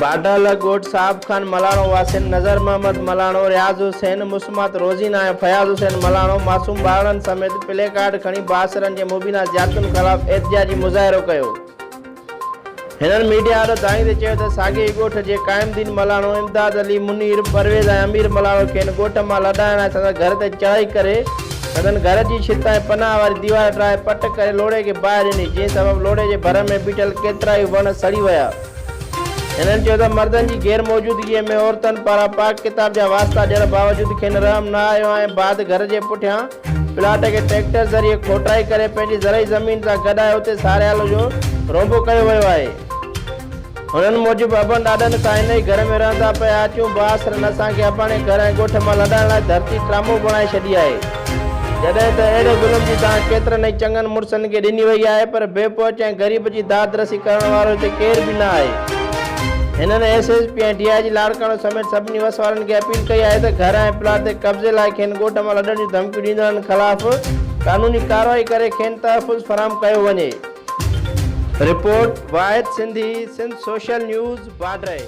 बाडाला ॻोठ साहब खान मलाणो वासिन नज़र मोहम्मद मलाणो, रियाज़ हुसैन, मुस्मात रोज़ीना ऐं फयाज़ हुसैन मलाणो मासूम ॿारनि समेत प्ले कार्ड खणी बासरनि जे मुबीना ज़ियादतुनि ख़िलाफ़ एहतिजाजी मुज़ाहिरो कयो। हिननि मीडिया वारो दाईंदे चयो त साॻिए ॻोठ जे क़ाइमदीन मलाणो, इमदाद अली मुनीर, परवेज़ ऐं अमीर मलाणो खेनि ॻोठ मां लॾाइण ऐं संदनि घर ते चढ़ाई करे संदनि घर जी छित ऐं पनाह वारी दीवार ठाहे पट करे लोड़े खे ॿाहिरि ॾिनी, जंहिं सबबु लोड़े जे भर में बीठल केतिरा ई वण सड़ी विया। हिननि चयो त मर्दनि जी गैर मौजूदगीअ में औरतनि पारां पाक किताब जा वास्ता ॾियण बावजूदि खेनि रहम न आयो ऐं बाद घर जे पुठियां प्लाट खे ट्रैक्टर ज़रिए खोटाई करे पंहिंजी ज़रई ज़मीन सां गॾाए उते सारियाल जो रोंबो कयो वियो आहे। हुननि मूजिबि अबनि ॾाॾनि खां हिन ई घर में रहंदा पिया अचूं बासरनि असांखे अबाणे घर ऐं ॻोठ मां लॾाइण लाइ धरती ट्रामो बणाए छॾी आहे। जॾहिं त अहिड़े ज़ुल्म जी तव्हां केतिरनि ई चङनि मुड़ुसनि खे ॾिनी वई आहे, पर बेपहुच ऐं ग़रीब जी दादरसी करण वारो हिते केरु बि न आहे। हिननि SSP ऐं DIG लाड़काणो समेत सभिनी वस वारनि खे अपील कई आहे त घर ऐं प्लाट ते कब्ज़े लाइ खेनि ॻोठ मां लॾण जूं धमकियूं ॾींदड़नि ख़िलाफ़ क़ानूनी कार्रवाई करे खेनि तहफ़ुज़ फराहम कयो वञे। रिपोर्ट वाहिद सिंधी, सिंध सोशल न्यूज़, बाडरे।